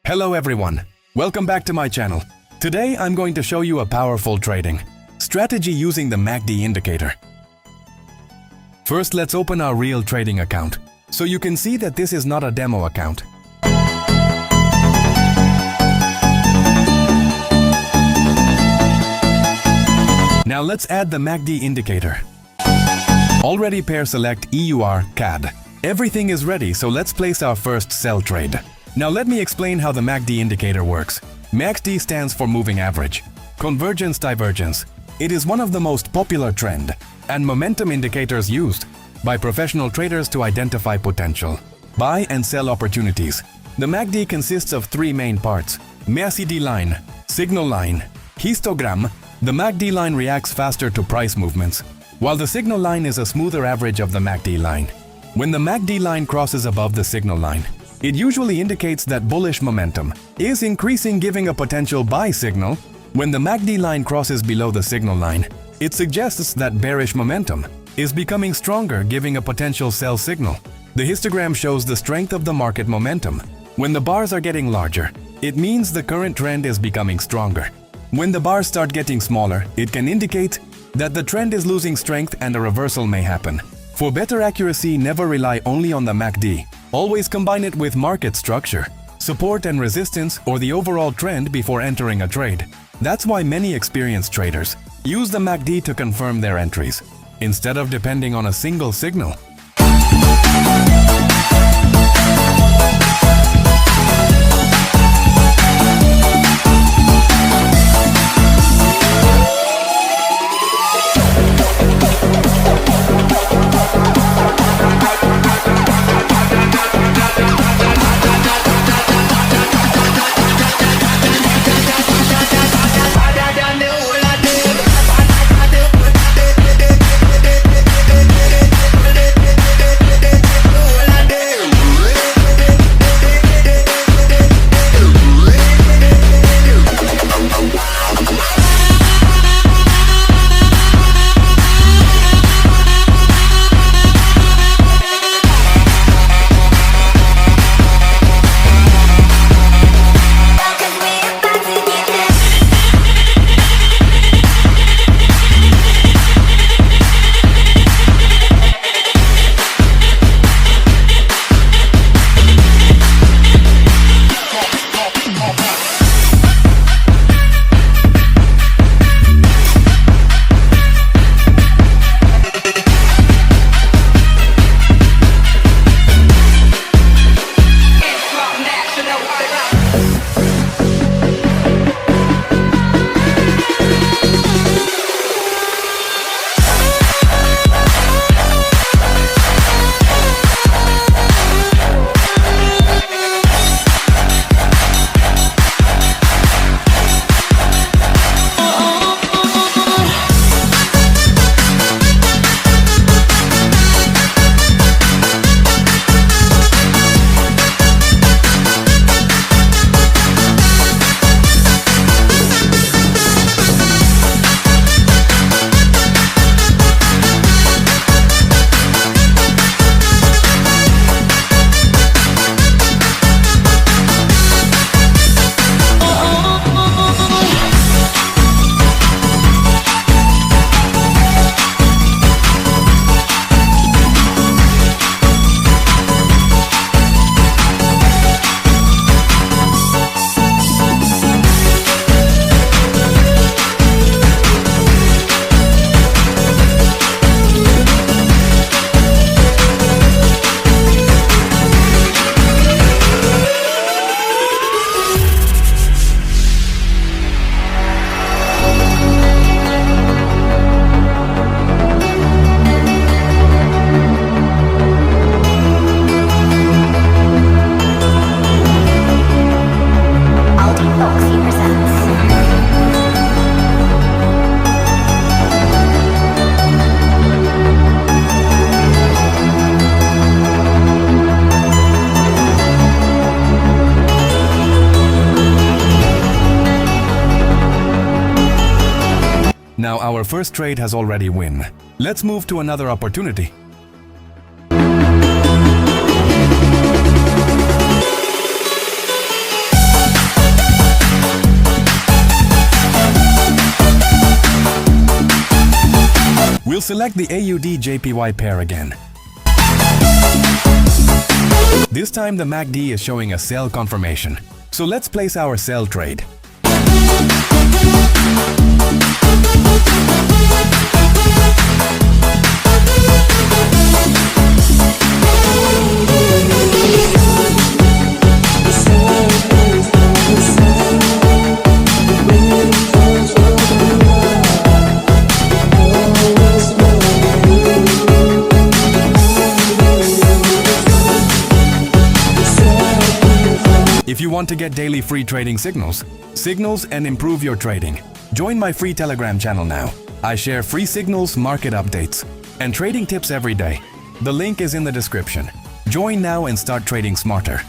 Hello everyone, welcome back to my channel. Today I'm going to show you a powerful trading strategy using the MACD indicator. First, let's open our real trading account, so you can see that this is not a demo account. Now let's add the MACD indicator. Already pair select EUR CAD. Everything is ready, so let's place our first sell trade. Now let me explain how the MACD indicator works. MACD stands for moving average. Convergence divergence. It is one of the most popular trend and momentum indicators used by professional traders to identify potential buy and sell opportunities. The MACD consists of three main parts: MACD line, signal line, histogram. The MACD line reacts faster to price movements, while the signal line is a smoother average of the MACD line. When the MACD line crosses above the signal line, it usually indicates that bullish momentum is increasing, giving a potential buy signal. When the MACD line crosses below the signal line, it suggests that bearish momentum is becoming stronger, giving a potential sell signal. The histogram shows the strength of the market momentum. When the bars are getting larger, it means the current trend is becoming stronger. When the bars start getting smaller, it can indicate that the trend is losing strength and a reversal may happen. For better accuracy, never rely only on the MACD. Always combine it with market structure, support and resistance, or the overall trend before entering a trade. That's why many experienced traders use the MACD to confirm their entries, instead of depending on a single signal. Now our first trade has already win. Let's move to another opportunity. select the AUD-JPY pair again. This time the MACD is showing a sell confirmation. So let's place our sell trade. If you want to get daily free trading signals and improve your trading, join my free Telegram channel now. I share free signals, market updates, and trading tips every day. The link is in the description. Join now and start trading smarter.